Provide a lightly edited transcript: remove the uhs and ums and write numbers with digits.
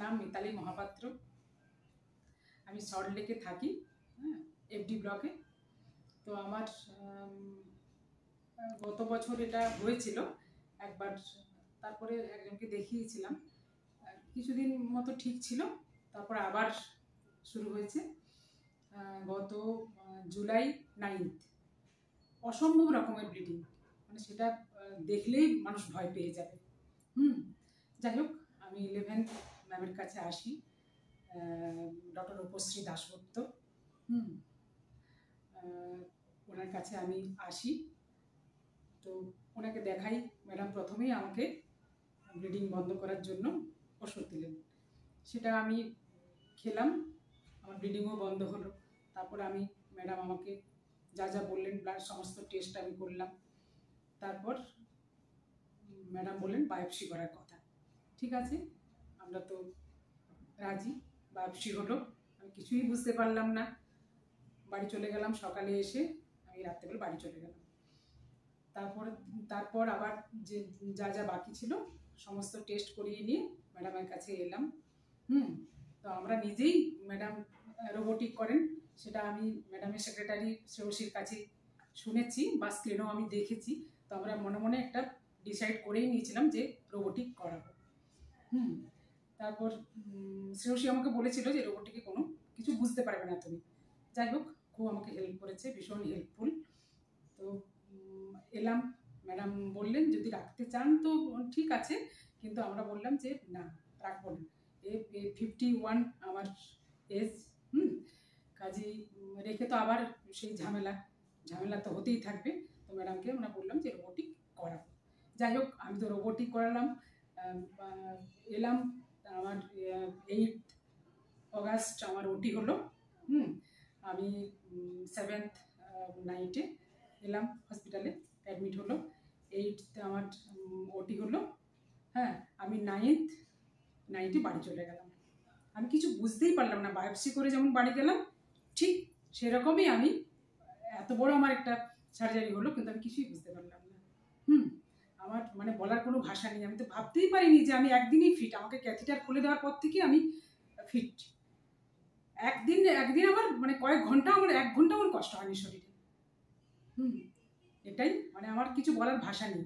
নাম মিতালি মহাপাত্র। আমি সল্টলেকে থাকি, হ্যাঁ, এফডি ব্লকে। তো আমার গত বছর এটা হয়েছিল একবার, তারপরে একজনকে দেখিয়েছিলাম, কিছুদিন মতো ঠিক ছিল, তারপর আবার শুরু হয়েছে গত জুলাই 9। অসম্ভব রকমের ব্লিডিং, মানে সেটা দেখলেই মানুষ ভয় পেয়ে যাবে। যাই হোক, আমি 11th ম্যামের কাছে আসি, ডক্টর রূপশ্রী দাশগুপ্ত, ওনার কাছে আমি আসি। তো ওনাকে দেখাই। ম্যাডাম প্রথমেই আমাকে ব্লিডিং বন্ধ করার জন্য ওষুধ দিলেন, সেটা আমি খেলাম, আমার ব্লিডিংও বন্ধ হলো। তারপর আমি ম্যাডাম আমাকে যা যা বললেন, ব্লাড সমস্ত টেস্ট আমি করলাম। তারপর ম্যাডাম বললেন বায়োপসি করার কথা। ঠিক আছে, আমরা তো রাজি। বায়োপসি হলো, আমি কিছুই বুঝতে পারলাম না, বাড়ি চলে গেলাম। সকালে এসে আমি রাত্রেবেলা বাড়ি চলে গেলাম। তারপর আবার যে যা যা বাকি ছিল সমস্ত টেস্ট করিয়ে নিয়ে ম্যাডামের কাছে এলাম। তো আমরা নিজেই, ম্যাডাম রোবোটিক করেন, সেটা আমি ম্যাডামের সেক্রেটারি শ্রেয়সীর কাছে শুনেছি বা স্ক্রিনেও আমি দেখেছি। তো আমরা মনে মনে একটা ডিসাইড করেই নিয়েছিলাম যে রোবোটিক করাবো। তারপর শ্রেয়সী আমাকে বলেছিল যে রোবোটিকে কোনো কিছু বুঝতে পারবে না তুমি। যাই হোক, খুব আমাকে হেল্প করেছে, ভীষণ হেল্পফুল। তো এলাম, ম্যাডাম বললেন যদি রাখতে চান তো ঠিক আছে, কিন্তু আমরা বললাম যে না, রাখবো না। 51 আমার এজ, কাজেই রেখে তো আবার সেই ঝামেলা তো হতেই থাকবে। তো ম্যাডামকে আমরা বললাম যে রোবোটিক করাবো। যাই হোক, আমি তো রোবোটিক করালাম, এলাম। আমার 8 অগাস্ট আমার ওটি হলো। আমি 7th নাইটে এলাম, হসপিটালে অ্যাডমিট হলো। 8th আমার ওটি হলো। হ্যাঁ, আমি 9th নাইটে বাড়ি চলে গেলাম। আমি কিছু বুঝতেই পারলাম না। বায়োপসি করে যেমন বাড়ি গেলাম, ঠিক সেরকমই আমি, এত বড় আমার একটা সার্জারি হলো, কিন্তু আমি কিছুই বুঝতে পারলাম না। আমার মানে বলার কোনো ভাষা নেই। আমি তো ভাবতেই পারিনি যে আমি একদিনই ফিট। আমাকে ক্যাথিটার খুলে দেওয়ার পর থেকে আমি ফিট। একদিন আমার মানে কয়েক ঘন্টা, আমার 1 ঘন্টা আমার কষ্ট হয়নি শরীরে। এটাই মানে আমার কিছু বলার ভাষা নেই।